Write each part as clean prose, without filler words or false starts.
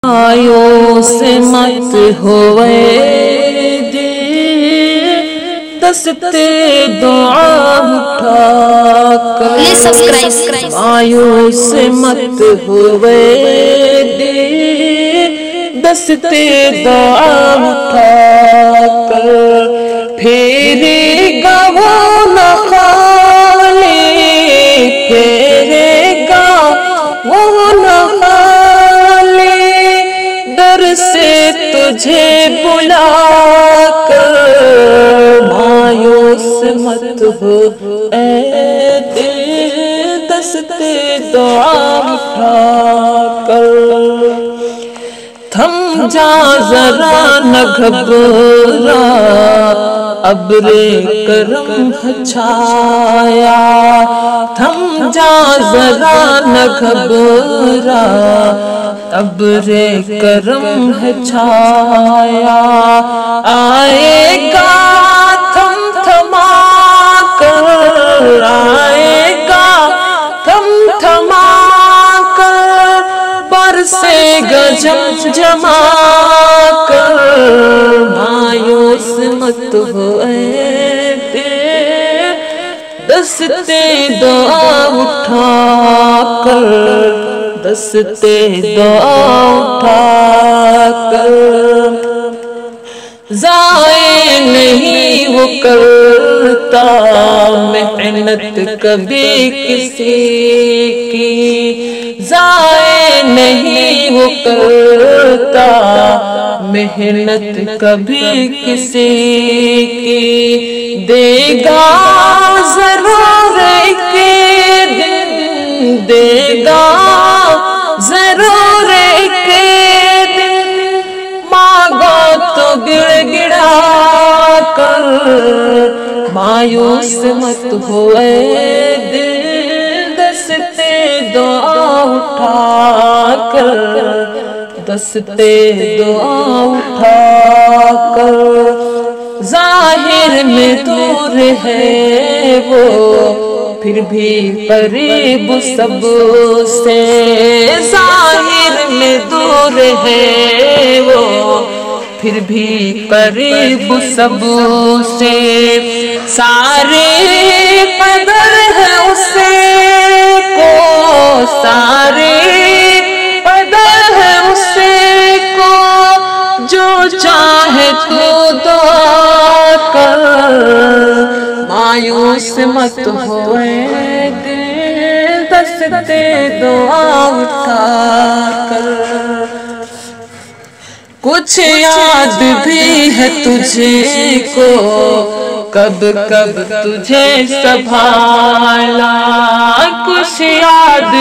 مایوس مت ہوئے دے دستے دعا اٹھا کر، مایوس مت ہوئے دے دستے دعا اٹھا کر، پھیرے گا وہ نہ خالی، پھیرے گا وہ نہ خالی، در سے تجھے بلا کر، مایوس مت ہو اے دل دستے دعا اٹھا کر، تھم جا ذرا نہ گھبرا ابر کرم ہے چھایا، تھم جا ذرا نہ گھبرا ابر کرم ہے چھایا، آئے گا تھم تھما کر، آئے گا تھم تھما کر، برسے گا جما کر، مایوس مت ہو اے دل دستے دعا اٹھا کر، دستے دعا اٹھا کر، ضائع نہیں وہ کرتا محنت کبھی کسی کی، ضائع نہیں وہ کرتا محنت کبھی کسی کی، دے گا ضرور ایک دن، دے گا ضرور ایک دن، مانگو تو گڑ گڑا کر، مایوس مت ہو اے دل دستے دعا اٹھا کر، دستے دعا اٹھا کر، ظاہر میں دور ہے وہ پھر بھی قریب سب سے، ظاہر میں دور ہے وہ پھر بھی قریب سب سے، سارے قدر ہے اسے کو، سارے قدر ہے اسے کو، جو چاہے تو دعا کر، مایوس مت ہوئے دل دستے دعا اٹھا کر، کچھ یاد بھی ہے تجھے کو کب کب تجھے سنبھالا، کچھ یاد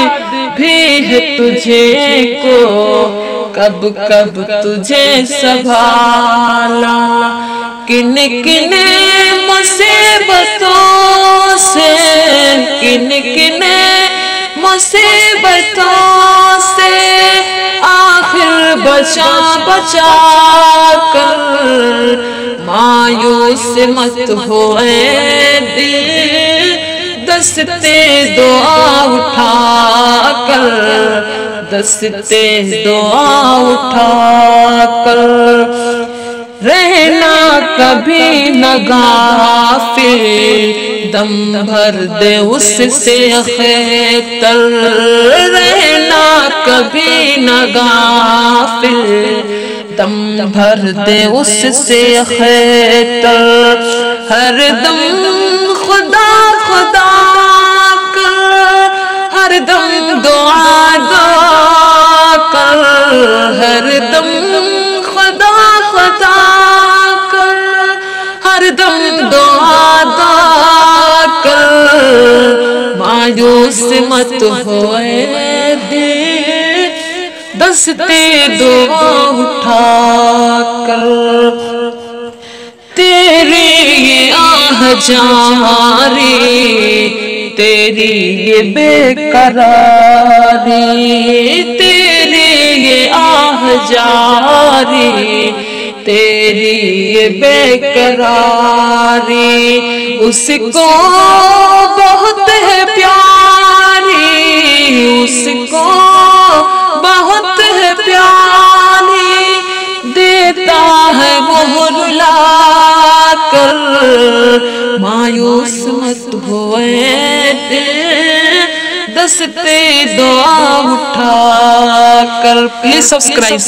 بھی ہے تجھے کو کب کب تجھے سنبھالا، کن کن مصیبتوں سے، کن کن مصیبتوں سے آخر بچا بچا کر، مایوس مت ہو اے دل دستے دعا اٹھا کر، دستے دعا اٹھا کر، رہنا کبھی نہ غافل، دم بھر دے اس سے اختر، رہنا کبھی نہ غافل، دم بھر دے اس سے اختر، ہر دم خدا خدا کر، ہر دم دعا دعا کر، ہر دم خدا خدا کر، ہر دم دعا دعا کر، مایوس مت ہوئے دل دستے دعا اٹھا کر، تیری یہ آہ جاری، تیری یہ بے قراری، تیری یہ آہ جاری، تیری یہ بے قراری، اس کو بہت ہے پیاری، اس کو بہت ہے پیاری، ہو رلا کر مایوس مت ہوئے دل دستے دعا اٹھا کر. Please subscribe.